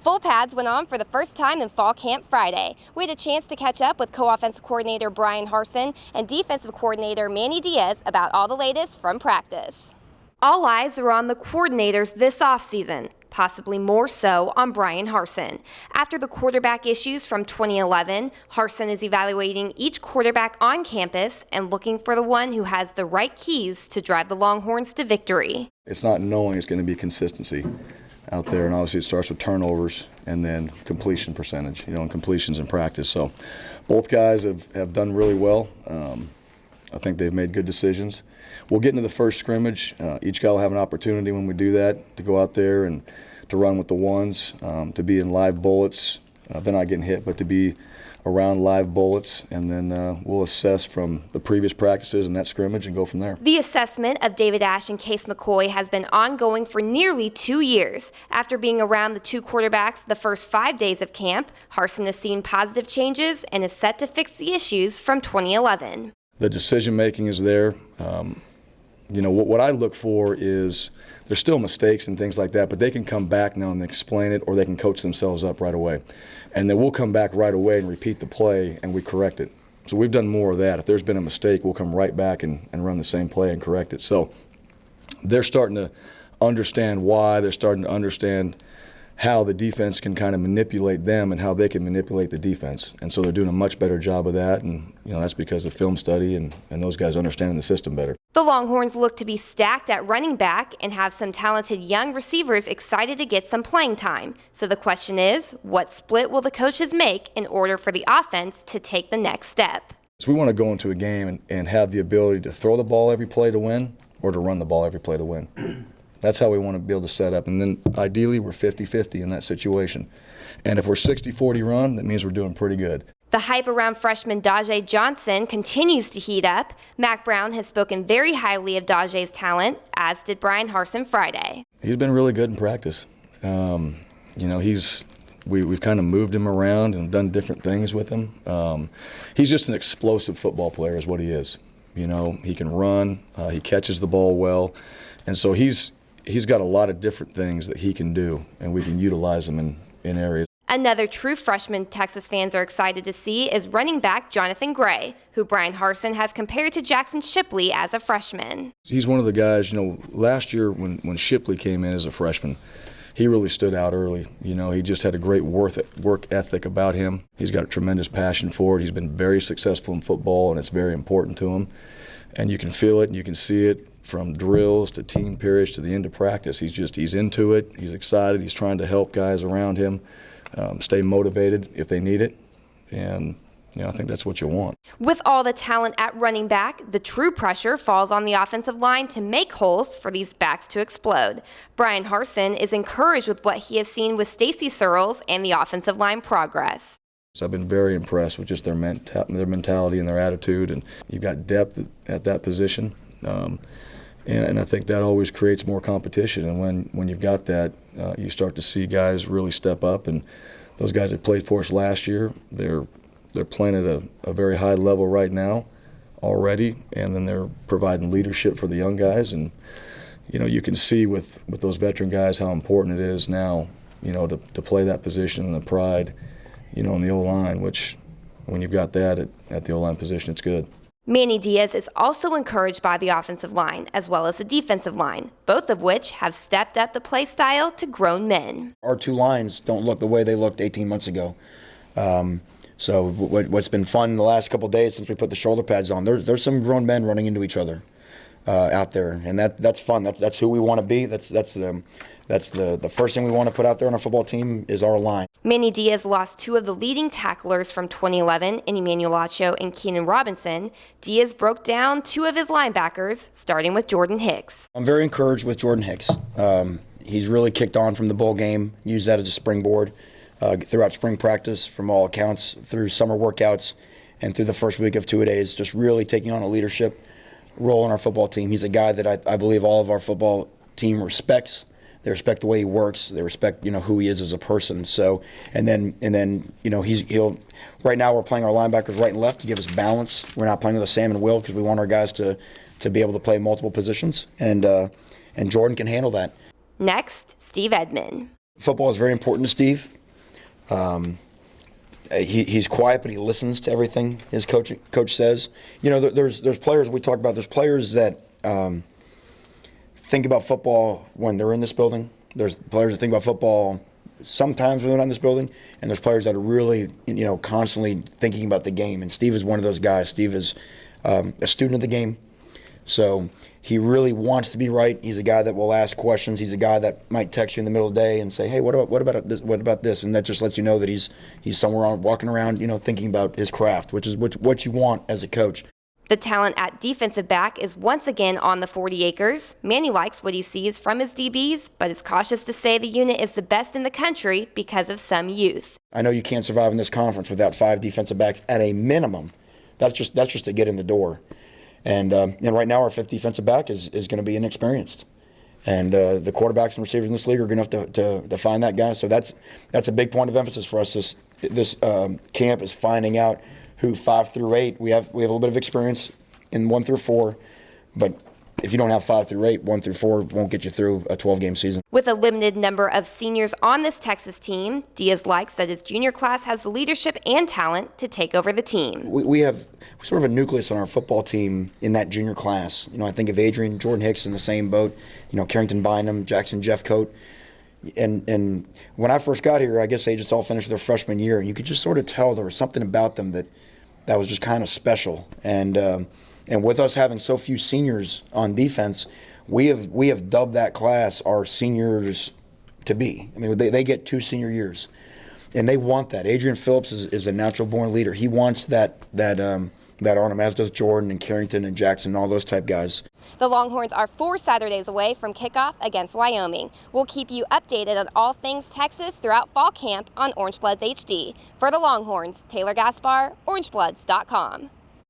Full pads went on for the first time in fall camp Friday. We had a chance to catch up with co-offensive coordinator Bryan Harsin and defensive coordinator Manny Diaz about all the latest from practice. All eyes are on the coordinators this offseason, possibly more so on Bryan Harsin. After the quarterback issues from 2011, Harsin is evaluating each quarterback on campus and looking for the one who has the right keys to drive the Longhorns to victory. It's not knowing, it's going to be consistency out there, and obviously it starts with turnovers and then completion percentage, and completions in practice. So both guys have done really well. I think they've made good decisions. We'll get into the first scrimmage. Each guy will have an opportunity when we do that to go out there and to run with the ones, to be in live bullets. They're not getting hit, but to be around live bullets, and then we'll assess from the previous practices and that scrimmage and go from there. The assessment of David Ash and Case McCoy has been ongoing for nearly 2 years. After being around the two quarterbacks the first 5 days of camp, Harsin has seen positive changes and is set to fix the issues from 2011. The decision making is there. What I look for is there's still mistakes and things like that, but they can come back now and explain it, or they can coach themselves up right away. And then we'll come back right away and repeat the play, and we correct it. So we've done more of that. If there's been a mistake, we'll come right back and run the same play and correct it. So they're starting to understand why. They're starting to understand how the defense can kind of manipulate them and how they can manipulate the defense. And so they're doing a much better job of that, and that's because of film study and those guys understanding the system better. The Longhorns look to be stacked at running back and have some talented young receivers excited to get some playing time. So the question is, what split will the coaches make in order for the offense to take the next step? So we want to go into a game and have the ability to throw the ball every play to win, or to run the ball every play to win. That's how we want to be able to set up. And then ideally we're 50-50 in that situation. And if we're 60-40 run, that means we're doing pretty good. The hype around freshman Dajay Johnson continues to heat up. Mack Brown has spoken very highly of Dajay's talent, as did Bryan Harsin Friday. He's been really good in practice. We've kind of moved him around and done different things with him. He's just an explosive football player is what he is. He can run, he catches the ball well, and so he's got a lot of different things that he can do, and we can utilize them in areas. Another true freshman Texas fans are excited to see is running back Jonathan Gray, who Bryan Harsin has compared to Jackson Shipley as a freshman. He's one of the guys, last year when Shipley came in as a freshman, he really stood out early. He just had a great work ethic about him. He's got a tremendous passion for it. He's been very successful in football, and it's very important to him. And you can feel it and you can see it from drills to team periods to the end of practice. He's into it. He's excited. He's trying to help guys around him stay motivated if they need it. And I think that's what you want. With all the talent at running back, the true pressure falls on the offensive line to make holes for these backs to explode. Bryan Harsin is encouraged with what he has seen with Stacy Searles and the offensive line progress. So I've been very impressed with just their mentality and their attitude, and you've got depth at that position. And I think that always creates more competition, and when you've got that, you start to see guys really step up, and those guys that played for us last year, they're playing at a very high level right now already, and then they're providing leadership for the young guys, and you can see with those veteran guys how important it is now, to play that position and the pride, in the O-line, which when you've got that at the O-line position, it's good. Manny Diaz is also encouraged by the offensive line as well as the defensive line, both of which have stepped up the play style to grown men. Our two lines don't look the way they looked 18 months ago. So what's been fun the last couple of days since we put the shoulder pads on, there's some grown men running into each other out there, and that's fun. That's who we want to be. That's the first thing we want to put out there on our football team is our line. Manny Diaz lost two of the leading tacklers from 2011 in Emmanuel Acho and Keenan Robinson. Diaz broke down two of his linebackers, starting with Jordan Hicks. I'm very encouraged with Jordan Hicks. He's really kicked on from the bowl game, used that as a springboard throughout spring practice, from all accounts, through summer workouts, and through the first week of 2 days, just really taking on a leadership role in our football team. He's a guy that I believe all of our football team respects. They respect the way he works. They respect, who he is as a person. So, and then, he'll. Right now, we're playing our linebackers right and left to give us balance. We're not playing with a Sam and Will because we want our guys to be able to play multiple positions, and Jordan can handle that. Next, Steve Edmond. Football is very important to Steve. He's quiet, but he listens to everything his coach says. You know, there's players we talk about. There's players that think about football when they're in this building. There's players that think about football sometimes when they're not in this building, and there's players that are really, you know, constantly thinking about the game. And Steve is one of those guys. Steve is a student of the game, so he really wants to be right. He's a guy that will ask questions. He's a guy that might text you in the middle of the day and say, "Hey, what about this? What about this?" And that just lets you know that he's somewhere walking around, you know, thinking about his craft, which is what you want as a coach. The talent at defensive back is once again on the 40 acres. Manny likes what he sees from his DBs, but is cautious to say the unit is the best in the country because of some youth. I know you can't survive in this conference without 5 defensive backs at a minimum. That's just to get in the door. And right now our 5th defensive back is going to be inexperienced. And the quarterbacks and receivers in this league are going to have to find that guy. So that's a big point of emphasis for us. This camp is finding out who 5 through 8. We have a little bit of experience in 1 through 4, but if you don't have 5 through 8, 1 through 4 won't get you through a 12-game season. With a limited number of seniors on this Texas team, Diaz likes that his junior class has the leadership and talent to take over the team. We have sort of a nucleus on our football team in that junior class. You know, I think of Adrian, Jordan Hicks in the same boat. You know, Carrington Bynum, Jackson Jeffcoat. And when I first got here, I guess they just all finished their freshman year, and you could just sort of tell there was something about them that was just kind of special. And with us having so few seniors on defense, we have dubbed that class our seniors to be. I mean, they get 2 senior years, and they want that. Adrian Phillips is a natural-born leader. He wants that on him, as does Jordan and Carrington and Jackson and all those type guys. The Longhorns are 4 Saturdays away from kickoff against Wyoming. We'll keep you updated on all things Texas throughout fall camp on Orangebloods HD. For the Longhorns, Taylor Gaspar, Orangebloods.com.